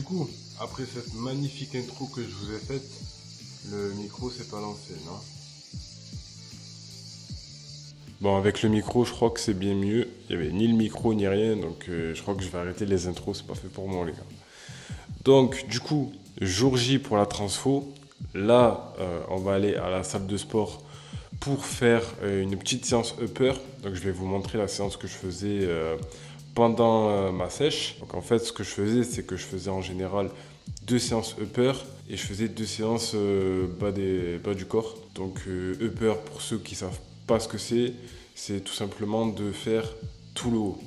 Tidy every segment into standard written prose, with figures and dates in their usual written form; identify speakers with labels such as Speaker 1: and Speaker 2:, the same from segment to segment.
Speaker 1: du coup, après cette magnifique intro que je vous ai faite, le micro s'est pas lancé, non? Bon, avec le micro, je crois que c'est bien mieux. Il n'y avait ni le micro ni rien, donc je crois que je vais arrêter les intros, c'est pas fait pour moi, les gars. Donc, du coup, jour J pour la transfo. Là, on va aller à la salle de sport pour faire une petite séance upper. Donc, je vais vous montrer la séance que je faisais pendant ma sèche. Donc, en fait, ce que je faisais, c'est que je faisais en général 2 séances upper et je faisais 2 séances bas du corps. Donc, upper, pour ceux qui savent pas ce que c'est tout simplement de faire tout le haut.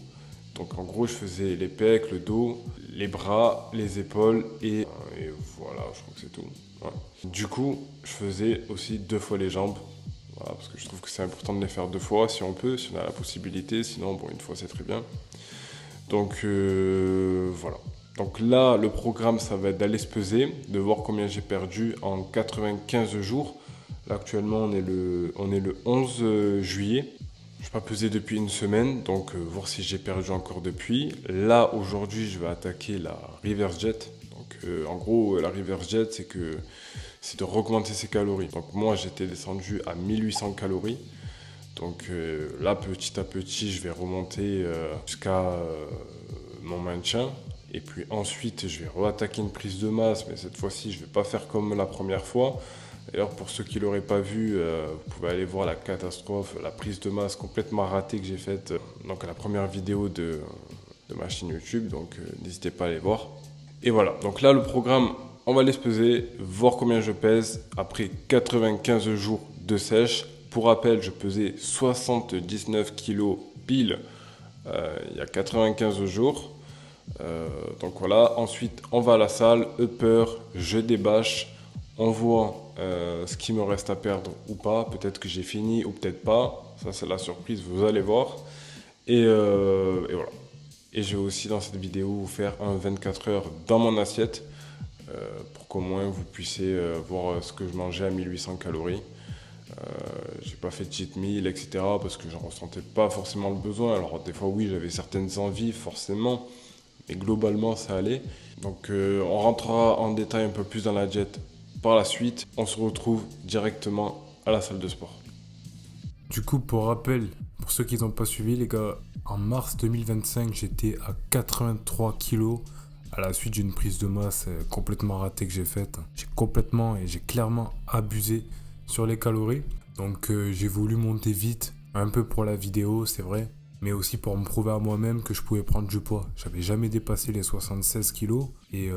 Speaker 1: Donc en gros, je faisais les pecs, le dos, les bras, les épaules et voilà, je crois que c'est tout. Ouais. Du coup, je faisais aussi 2 fois les jambes. Voilà, parce que je trouve que c'est important de les faire 2 fois si on peut, si on a la possibilité. Sinon, bon, une fois c'est très bien. Donc voilà. Donc là, le programme, ça va être d'aller se peser, de voir combien j'ai perdu en 95 jours. Là, actuellement, on est le 11 juillet. Je n'ai pas pesé depuis une semaine, donc voir si j'ai perdu encore depuis. Là, aujourd'hui, je vais attaquer la reverse jet. Donc, en gros, la reverse jet, c'est de augmenter ses calories. Donc, moi, j'étais descendu à 1800 calories. Donc, là, petit à petit, je vais remonter jusqu'à mon maintien. Et puis ensuite, je vais re-attaquer une prise de masse, mais cette fois-ci, je ne vais pas faire comme la première fois. D'ailleurs, pour ceux qui ne l'auraient pas vu, vous pouvez aller voir la catastrophe, la prise de masse complètement ratée que j'ai faite donc à la première vidéo de ma chaîne YouTube. Donc, n'hésitez pas à aller voir. Et voilà, donc là, le programme, on va aller se peser, voir combien je pèse après 95 jours de sèche. Pour rappel, je pesais 79 kilos pile il y a 95 jours. Donc voilà, ensuite on va à la salle, upper, je débâche, on voit ce qui me reste à perdre ou pas, peut-être que j'ai fini ou peut-être pas, ça c'est la surprise, vous allez voir. Et voilà. Et je vais aussi dans cette vidéo vous faire un 24 heures dans mon assiette pour qu'au moins vous puissiez voir ce que je mangeais à 1800 calories. J'ai pas fait de cheat meal, etc. parce que j'en ressentais pas forcément le besoin. Alors des fois oui, j'avais certaines envies forcément, mais globalement ça allait. Donc on rentrera en détail un peu plus dans la diète par la suite. On se retrouve directement à la salle de sport.
Speaker 2: Du coup, pour rappel, pour ceux qui n'ont pas suivi, les gars, en mars 2025, j'étais à 83 kilos à la suite d'une prise de masse complètement ratée que j'ai faite. J'ai clairement abusé sur les calories. Donc, j'ai voulu monter vite, un peu pour la vidéo, c'est vrai, mais aussi pour me prouver à moi-même que je pouvais prendre du poids. J'avais jamais dépassé les 76 kilos et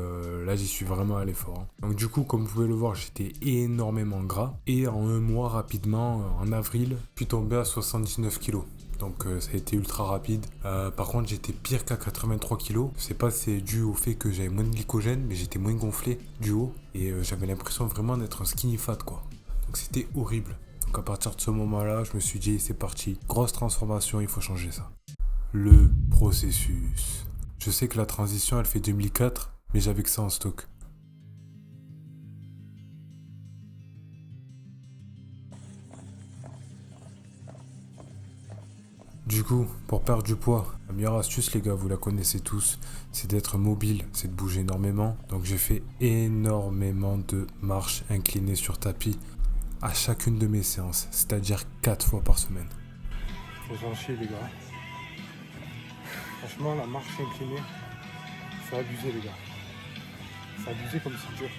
Speaker 2: là j'y suis vraiment allé fort. Donc du coup, comme vous pouvez le voir, j'étais énormément gras et en un mois rapidement, en avril, je suis tombé à 79 kilos. Donc ça a été ultra rapide. Par contre, j'étais pire qu'à 83 kilos. Je sais pas si c'est dû au fait que j'avais moins de glycogène, mais j'étais moins gonflé du haut et j'avais l'impression vraiment d'être un skinny fat quoi. Donc c'était horrible. Donc à partir de ce moment-là, je me suis dit, c'est parti, grosse transformation, il faut changer ça. Le processus. Je sais que la transition, elle fait 2004, mais j'avais que ça en stock. Du coup, pour perdre du poids, la meilleure astuce, les gars, vous la connaissez tous, c'est d'être mobile, c'est de bouger énormément. Donc j'ai fait énormément de marches inclinées sur tapis à chacune de mes séances, c'est-à-dire 4 fois par semaine.
Speaker 3: Faut s'en chier les gars. Franchement la marche inclinée, c'est abusé les gars. C'est abusé comme c'est dur.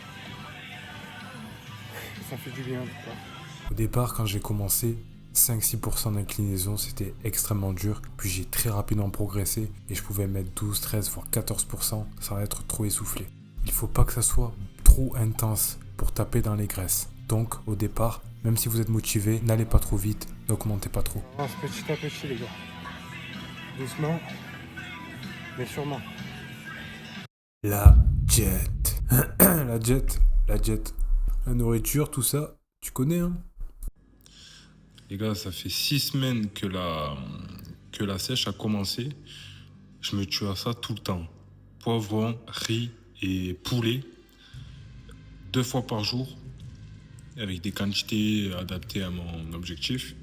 Speaker 3: Ça fait du bien en tout cas.
Speaker 2: Au départ, quand j'ai commencé, 5-6% d'inclinaison, c'était extrêmement dur. Puis j'ai très rapidement progressé et je pouvais mettre 12, 13, voire 14% sans être trop essoufflé. Il faut pas que ça soit trop intense pour taper dans les graisses. Donc au départ, même si vous êtes motivé, n'allez pas trop vite, n'augmentez pas trop.
Speaker 3: On avance petit à petit les gars. Doucement, mais sûrement.
Speaker 2: La jet. La jet. La nourriture, tout ça, tu connais hein.
Speaker 4: Les gars, ça fait 6 semaines que la sèche a commencé. Je me tue à ça tout le temps. Poivron, riz et poulet. 2 fois par jour. Avec des quantités adaptées à mon objectif.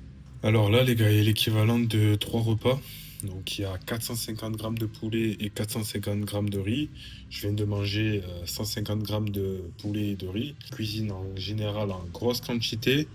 Speaker 4: Alors là, les gars, il y a l'équivalent de 3 repas. Donc il y a 450 grammes de poulet et 450 grammes de riz. Je viens de manger 150 grammes de poulet et de riz. Je cuisine en général en grosse quantité.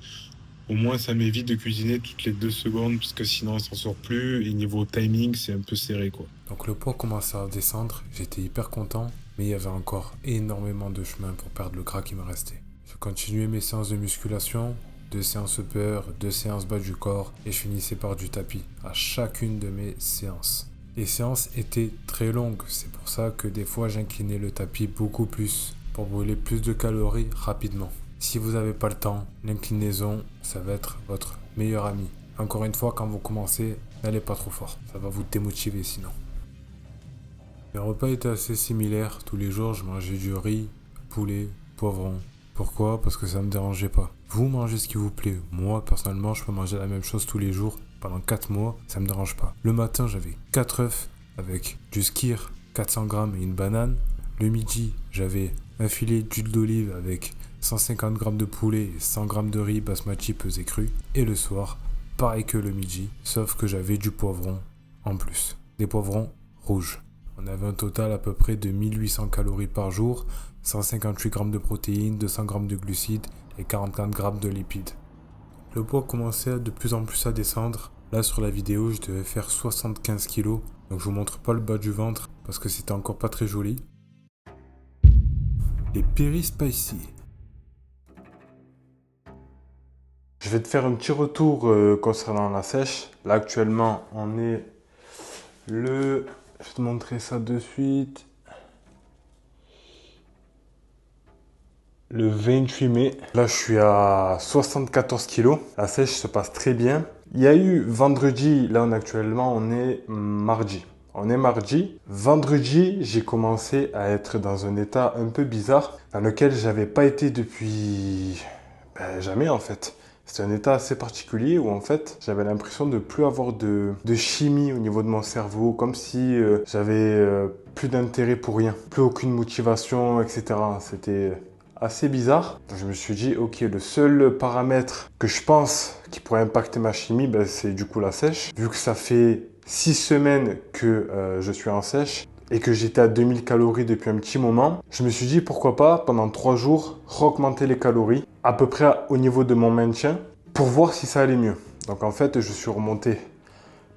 Speaker 4: Au moins, ça m'évite de cuisiner toutes les 2 secondes, parce que sinon, on s'en sort plus. Et niveau timing, c'est un peu serré, quoi.
Speaker 2: Donc le poids commençait à descendre, j'étais hyper content, mais il y avait encore énormément de chemin pour perdre le gras qui me restait. Je continuais mes séances de musculation, 2 séances upper, 2 séances bas du corps, et je finissais par du tapis à chacune de mes séances. Les séances étaient très longues, c'est pour ça que des fois j'inclinais le tapis beaucoup plus, pour brûler plus de calories rapidement. Si vous n'avez pas le temps, l'inclinaison, ça va être votre meilleur ami. Encore une fois, quand vous commencez, n'allez pas trop fort, ça va vous démotiver sinon. Les repas étaient assez similaires. Tous les jours, je mangeais du riz, poulet, poivron. Pourquoi? Parce que ça me dérangeait pas. Vous mangez ce qui vous plaît. Moi, personnellement, je peux manger la même chose tous les jours pendant 4 mois. Ça me dérange pas. Le matin, j'avais 4 œufs avec du skyr, 400 grammes et une banane. Le midi, j'avais un filet d'huile d'olive avec 150 grammes de poulet et 100 grammes de riz basmati pesé cru. Et le soir, pareil que le midi, sauf que j'avais du poivron en plus. Des poivrons rouges. On avait un total à peu près de 1800 calories par jour, 158 grammes de protéines, 200 grammes de glucides et 44 grammes de lipides. Le poids commençait de plus en plus à descendre. Là sur la vidéo, je devais faire 75 kilos. Donc je vous montre pas le bas du ventre parce que c'était encore pas très joli. Les Peri Spicy.
Speaker 1: Je vais te faire un petit retour concernant la sèche. Là actuellement on est le... Je vais te montrer ça de suite. Le 28 mai. Là je suis à 74 kilos. La sèche se passe très bien. Il y a eu vendredi, là on est mardi. On est mardi. Vendredi, j'ai commencé à être dans un état un peu bizarre dans lequel j'avais pas été depuis jamais en fait. C'est un état assez particulier où en fait j'avais l'impression de plus avoir de chimie au niveau de mon cerveau, comme si j'avais plus d'intérêt pour rien, plus aucune motivation, etc. C'était assez bizarre. Donc, je me suis dit ok, le seul paramètre que je pense qui pourrait impacter ma chimie, c'est du coup la sèche. Vu que ça fait 6 semaines que je suis en sèche et que j'étais à 2000 calories depuis un petit moment, je me suis dit pourquoi pas pendant 3 jours augmenter les calories à peu près au niveau de mon maintien pour voir si ça allait mieux. Donc en fait je suis remonté,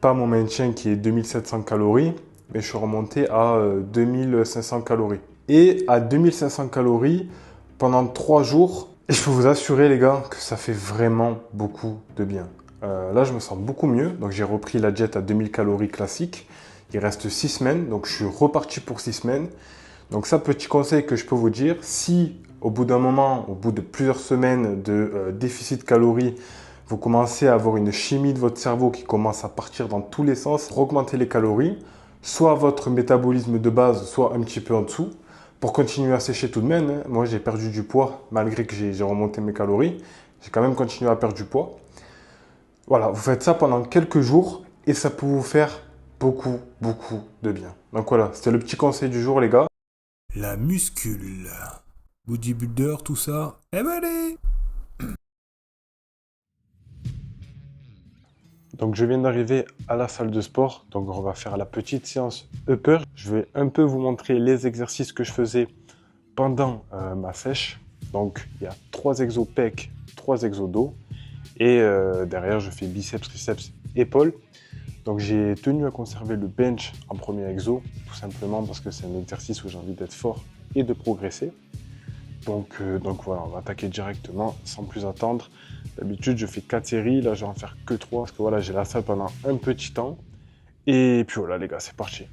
Speaker 1: pas à mon maintien qui est 2700 calories, mais je suis remonté à 2500 calories. Et à 2500 calories pendant 3 jours, et je peux vous assurer les gars que ça fait vraiment beaucoup de bien. Là je me sens beaucoup mieux, donc j'ai repris la diète à 2000 calories classique. Il reste 6 semaines, donc je suis reparti pour 6 semaines. Donc ça, petit conseil que je peux vous dire, si au bout d'un moment, au bout de plusieurs semaines de déficit calorique, vous commencez à avoir une chimie de votre cerveau qui commence à partir dans tous les sens, augmenter les calories, soit votre métabolisme de base, soit un petit peu en dessous, pour continuer à sécher tout de même. Hein. Moi, j'ai perdu du poids, malgré que j'ai remonté mes calories. J'ai quand même continué à perdre du poids. Voilà, vous faites ça pendant quelques jours et ça peut vous faire beaucoup de bien. Donc voilà, c'était le petit conseil du jour les gars.
Speaker 2: La muscule. Bodybuilder, tout ça. Eh ben allez.
Speaker 1: Donc je viens d'arriver à la salle de sport, donc on va faire la petite séance upper. Je vais un peu vous montrer les exercices que je faisais pendant ma sèche. Donc il y a 3 exos pec, 3 exos dos et derrière je fais biceps, triceps, épaules. Donc j'ai tenu à conserver le bench en premier exo, tout simplement parce que c'est un exercice où j'ai envie d'être fort et de progresser. Donc voilà, on va attaquer directement sans plus attendre. D'habitude je fais 4 séries, là je vais en faire que 3 parce que voilà, j'ai la salle pendant un petit temps. Et puis voilà les gars, c'est parti.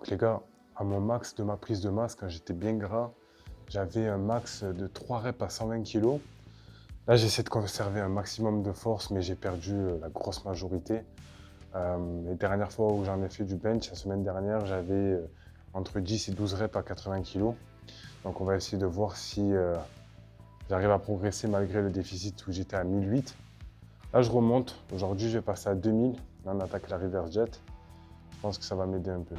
Speaker 2: Donc les gars, à mon max de ma prise de masse, quand j'étais bien gras, j'avais un max de 3 reps à 120 kg. Là, j'essaie de conserver un maximum de force, mais j'ai perdu la grosse majorité. Les dernières fois où j'en ai fait du bench, la semaine dernière, j'avais entre 10 et 12 reps à 80 kg. Donc on va essayer de voir si j'arrive à progresser malgré le déficit où j'étais à 1008. Là, je remonte. Aujourd'hui, je vais passer à 2000. Là, on attaque la reverse jet. Je pense que ça va m'aider un peu.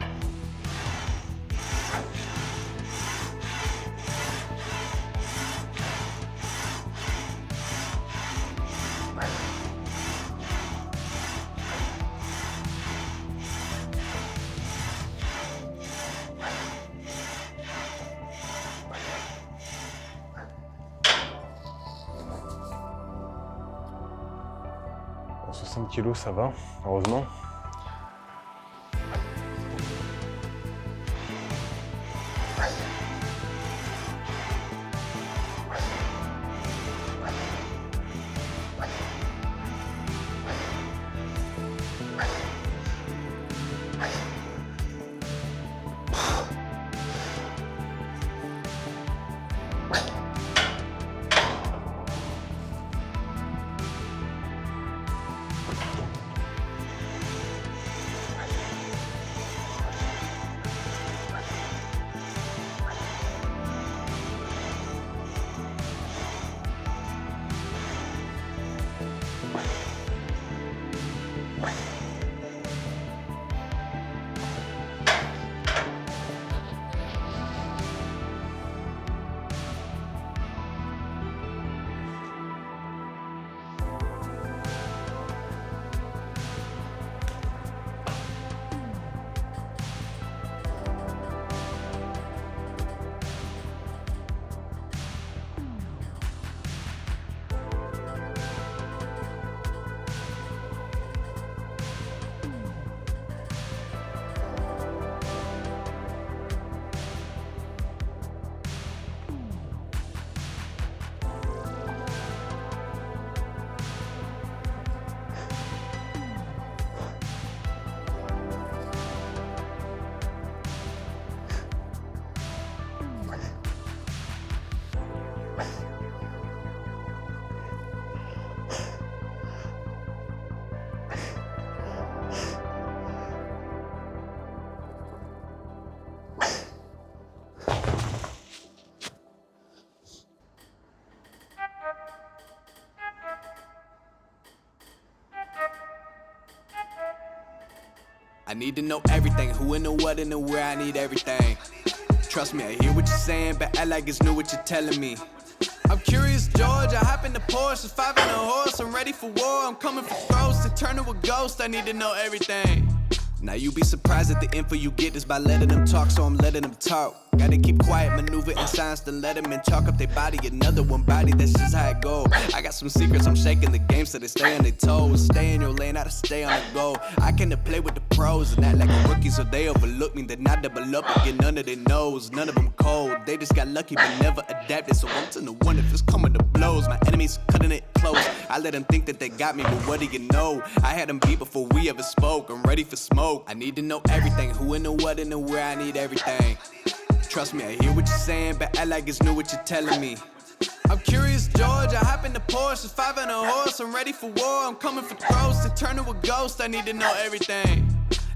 Speaker 2: Bon, 60 kg, ça va, heureusement.
Speaker 5: I need to know everything, who and the what and the where, I need everything. Trust me, I hear what you're saying, but act like it's new what you're telling me. I'm curious, George, I hop in the Porsche, 5 and a horse, I'm ready for war, I'm coming for throats, to turn to a ghost, I need to know everything. Now you be surprised at the info you get is by letting them talk, so I'm letting them talk. Gotta keep quiet, maneuver in silence, then let them in, talk up their body, another one body, that's just how it go. I got some secrets, I'm shaking the game so they stay on their toes. Stay in your lane, how to stay on the go. I can play with the pros and act like a rookie, so they overlook me, then I double up and get none of their nose. None of them cold, they just got lucky but never adapted, so I'm to the one if it's coming to blows. My enemies cutting it close, I let them think that they got me, but what do you know? I had them beat before we ever spoke, I'm ready for smoke. I need to know everything, who and the what and the where, I need everything. Trust me, I hear what you're saying, but act like it's new what you're telling me. I'm curious, George, I hop in the Porsche, 5 and a horse, I'm ready for war, I'm coming for throats, to turn to a ghost, I need to know everything.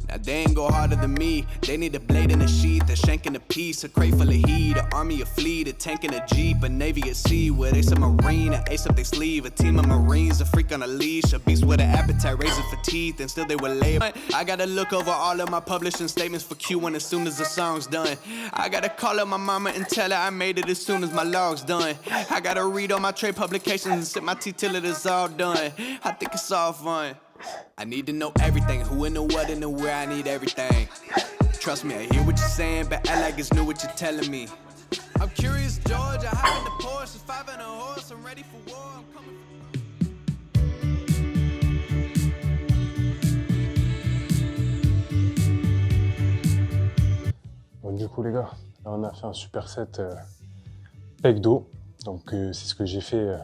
Speaker 5: Now they ain't go harder than me, they need a blade in a sheath, a shank in a piece, a crate full of heat, an army, a fleet, a tank and a jeep, a navy at sea, with ace a marine, an ace up their sleeve, a team of marines, a freak on a leash, a beast with an appetite, razor for teeth, and still they were late. I gotta look over all of my publishing statements for Q1 as soon as the song's done. I gotta call up my mama and tell her I made it as soon as my log's done. I gotta read all my trade publications and sip my tea till it is all done. I think it's all fun. I need to know everything, who and the what and the where, I need everything. Trust me, I hear what you're saying, but act like it's new what you're telling me. I'm curious, George, I hop in the Porsche, 5 and a horse, I'm ready for war, I'm coming
Speaker 2: Bon, du coup les gars, là on a fait un superset pec dos. Donc c'est ce que j'ai fait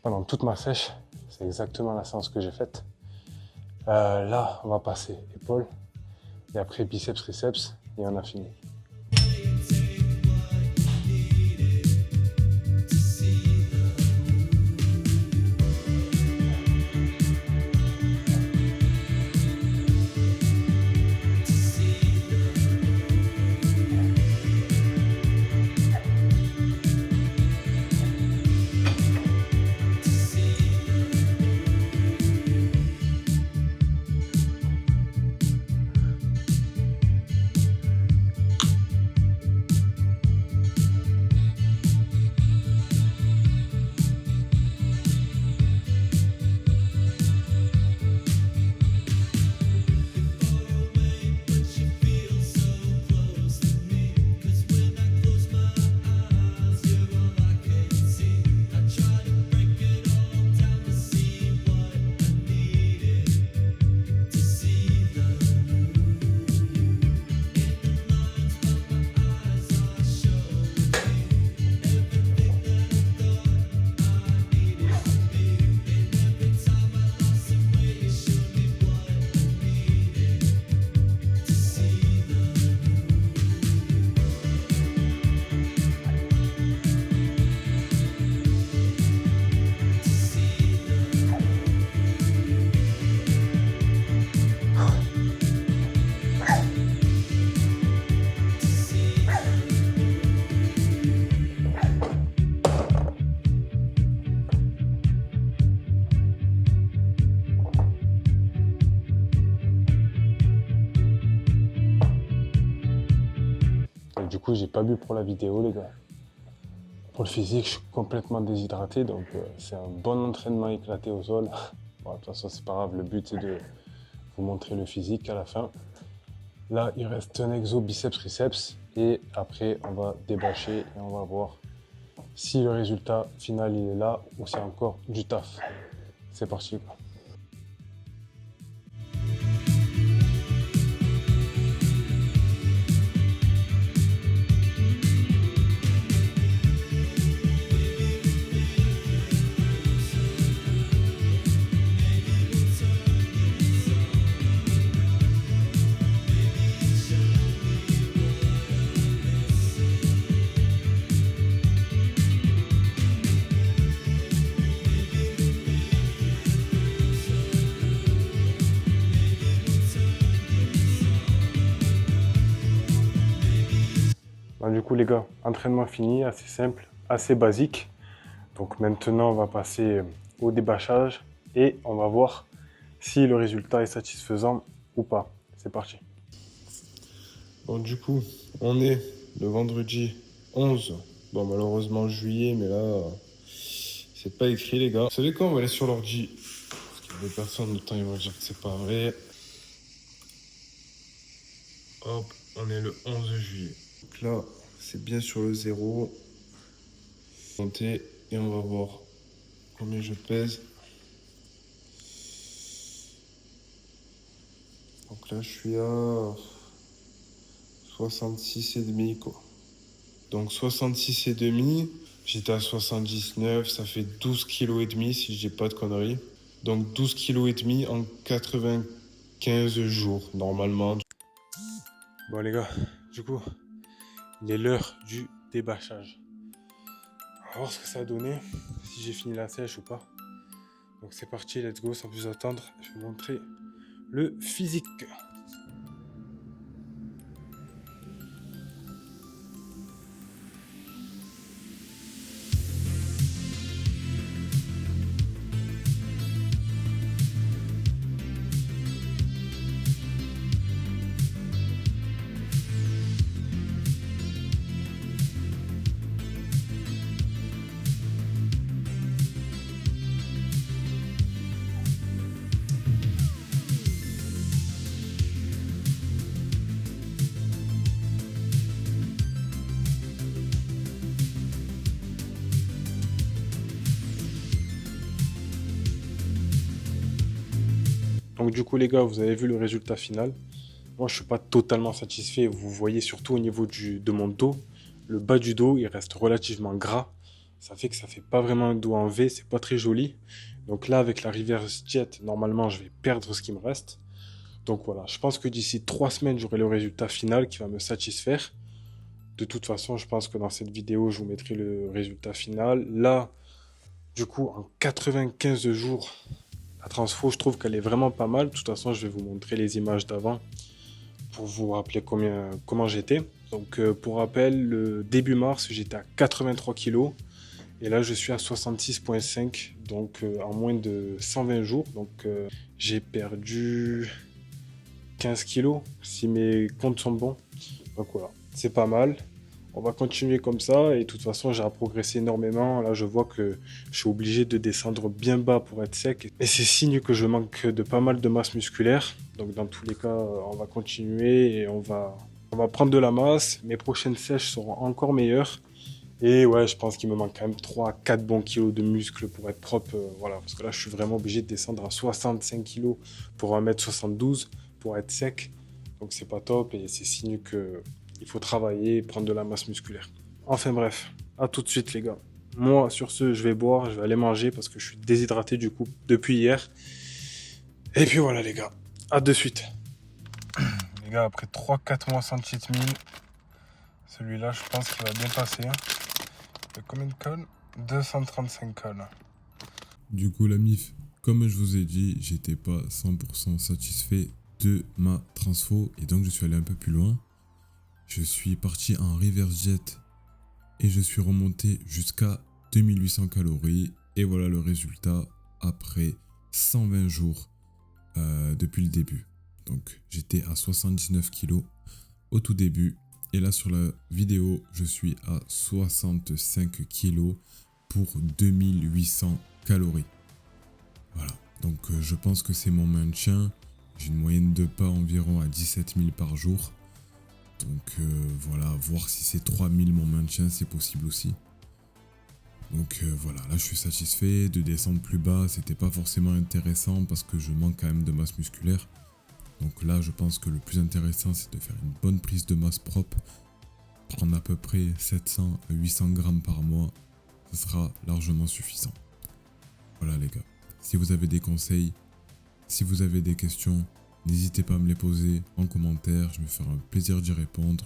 Speaker 2: pendant toute ma sèche. C'est exactement la séance que j'ai faite. Là, on va passer épaules et après biceps, triceps.
Speaker 1: et on a fini. Du coup, j'ai pas bu pour la vidéo, les gars. Pour le physique, je suis complètement déshydraté, donc c'est un bon entraînement éclaté au sol. Bon, de toute façon, c'est pas grave, le but c'est de vous montrer le physique à la fin. Là, il reste un exo biceps-triceps et après, on va débâcher et on va voir si le résultat final il est là ou c'est encore du taf. C'est parti, quoi. Bon, du coup, les gars, entraînement fini, assez simple, assez basique. Donc maintenant, on va passer au débâchage et on va voir si le résultat est satisfaisant ou pas. C'est parti.
Speaker 4: Bon, du coup, on est le vendredi 11. Bon, malheureusement, juillet, mais là, c'est pas écrit, les gars. Vous savez quoi, on va aller sur l'ordi. Parce qu'il y a des personnes, le temps, ils vont dire que c'est pas vrai. Hop, on est le 11 juillet. Donc là, c'est bien sur le 0. Monter et on va voir combien je pèse. Donc là, je suis à 66,5 quoi. Donc 66,5, j'étais à 79, ça fait 12 kg et demi si je dis pas de conneries. Donc 12 kg et demi en 95 jours normalement.
Speaker 1: Bon, les gars, du coup, il est l'heure du débâchage. On va voir ce que ça a donné, si j'ai fini la sèche ou pas. Donc c'est parti, let's go, sans plus attendre. Je vais vous montrer le physique. Donc du coup les gars, vous avez vu le résultat final. Moi je suis pas totalement satisfait. Vous voyez surtout au niveau de mon dos. Le bas du dos il reste relativement gras. Ça fait que ça fait pas vraiment un dos en V, c'est pas très joli. Donc là avec la reverse jet, normalement je vais perdre ce qui me reste. Donc voilà, je pense que d'ici 3 semaines, j'aurai le résultat final qui va me satisfaire. De toute façon, je pense que dans cette vidéo, je vous mettrai le résultat final. Là, du coup, en 95 jours, la transfo, je trouve qu'elle est vraiment pas mal. De toute façon, je vais vous montrer les images d'avant pour vous rappeler comment j'étais. Donc, pour rappel, le début mars, j'étais à 83 kilos. Et là, je suis à 66,5. Donc, en moins de 120 jours. Donc, j'ai perdu 15 kilos, si mes comptes sont bons. Donc, voilà, c'est pas mal. On va continuer comme ça. Et de toute façon, j'ai progressé énormément. Là, je vois que je suis obligé de descendre bien bas pour être sec. Et c'est signe que je manque de pas mal de masse musculaire. Donc, dans tous les cas, on va continuer et on va prendre de la masse. Mes prochaines sèches seront encore meilleures. Et ouais, je pense qu'il me manque quand même 3 à 4 bons kilos de muscles pour être propre. Voilà, parce que là, je suis vraiment obligé de descendre à 65 kilos pour 1m72 pour être sec. Donc, c'est pas top et c'est signe que il faut travailler et prendre de la masse musculaire. Enfin bref, à tout de suite les gars. Moi, sur ce, je vais boire, je vais aller manger parce que je suis déshydraté du coup depuis hier. Et puis voilà les gars, à de suite. Les gars, après 3-4 mois sans cheat meal, celui-là je pense qu'il va bien passer. Il fait combien de calories? 235 calories.
Speaker 2: Du coup, la MIF, comme je vous ai dit, j'étais pas 100% satisfait de ma transfo et donc je suis allé un peu plus loin. Je suis parti en reverse jet et je suis remonté jusqu'à 2800 calories. Et voilà le résultat après 120 jours depuis le début. Donc j'étais à 79 kilos au tout début. Et là sur la vidéo, je suis à 65 kilos pour 2800 calories. Voilà, donc je pense que c'est mon maintien. J'ai une moyenne de pas environ à 17 000 par jour. Donc voilà, voir si c'est 3000 mon maintien, c'est possible aussi. Donc voilà, là je suis satisfait. De descendre plus bas, c'était pas forcément intéressant parce que je manque quand même de masse musculaire. Donc là, je pense que le plus intéressant, c'est de faire une bonne prise de masse propre. Prendre à peu près 700 à 800 grammes par mois, ce sera largement suffisant. Voilà les gars, si vous avez des conseils, si vous avez des questions, n'hésitez pas à me les poser en commentaire, je me ferai un plaisir d'y répondre.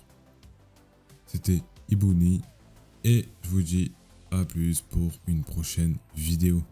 Speaker 2: C'était Ibouni et je vous dis à plus pour une prochaine vidéo.